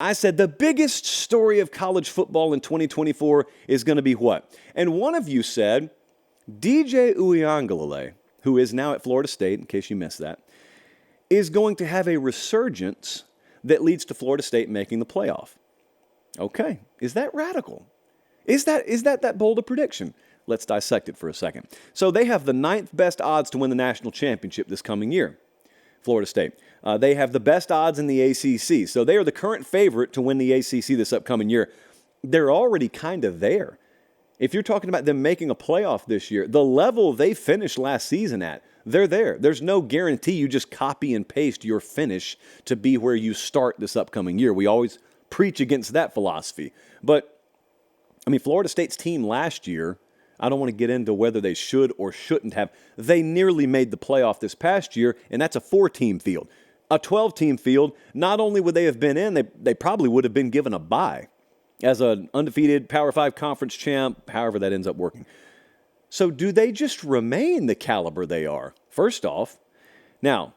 I said the biggest story of college football in 2024 is going to be what? And one of you said DJ Uiagalelei, who is now at Florida State, in case you missed that, is going to have a resurgence that leads to Florida State making the playoff. Okay, is that radical? Is that bold a prediction? Let's dissect it for a second. So they have the 9th best odds to win the national championship this coming year, Florida State. They have the best odds in the ACC. So they are the current favorite to win the ACC this upcoming year. They're already kind of there. If you're talking about them making a playoff this year, the level they finished last season at, they're there. There's no guarantee you just copy and paste your finish to be where you start this upcoming year. We always preach against that philosophy. But, I mean, Florida State's team last year, I don't want to get into whether they should or shouldn't have. They nearly made the playoff this past year, and that's a 4-team field. A 12-team field, not only would they have been in, they probably would have been given a bye as an undefeated Power 5 conference champ, however that ends up working. So do they just remain the caliber they are? First off, now,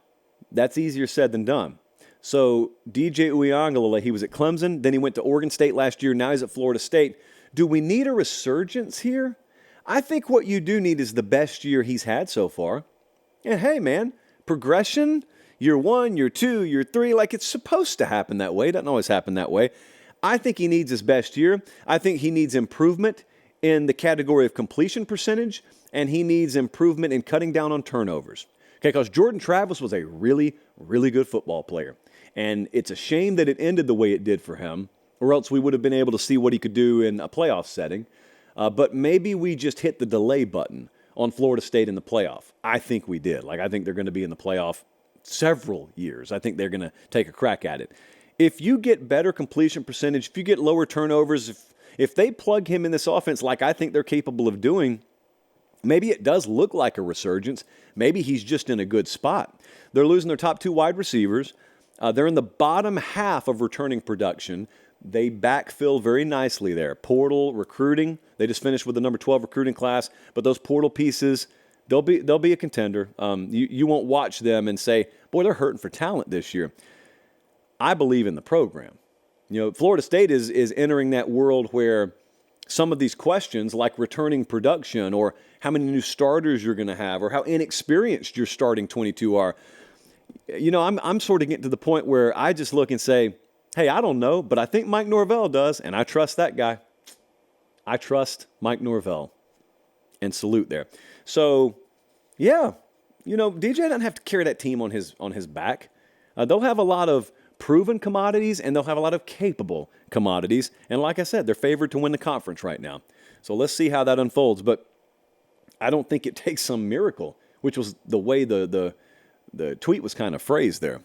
that's easier said than done. So DJ Uiagalelei, he was at Clemson, then he went to Oregon State last year, now he's at Florida State. Do we need a resurgence here? I think what you do need is the best year he's had so far. And hey, man, progression, year 1, year 2, year 3, like it's supposed to happen that way. It doesn't always happen that way. I think he needs his best year. I think he needs improvement in the category of completion percentage, and he needs improvement in cutting down on turnovers. Okay, because Jordan Travis was a really, really good football player. And it's a shame that it ended the way it did for him, or else we would have been able to see what he could do in a playoff setting. But maybe we just hit the delay button on Florida State in the playoff. I think we did. I think they're going to be in the playoff several years. I think they're going to take a crack at it. If you get better completion percentage, if you get lower turnovers, if they plug him in this offense like I think they're capable of doing, maybe it does look like a resurgence. Maybe he's just in a good spot. They're losing their top 2 wide receivers. They're in the bottom half of returning production. They backfill very nicely there. Portal recruiting. They just finished with the number 12 recruiting class. But those portal pieces, they'll be a contender. You won't watch them and say, boy, they're hurting for talent this year. I believe in the program. Florida State is entering that world where some of these questions, like returning production or how many new starters you're going to have or how inexperienced your starting 22 are, I'm sort of getting to the point where I just look and say, hey, I don't know, but I think Mike Norvell does, and I trust that guy. I trust Mike Norvell. And salute there. So, yeah, DJ doesn't have to carry that team on his back. They'll have a lot of proven commodities, and they'll have a lot of capable commodities. And like I said, they're favored to win the conference right now. So let's see how that unfolds. But I don't think it takes some miracle, which was the way the tweet was kind of phrased there.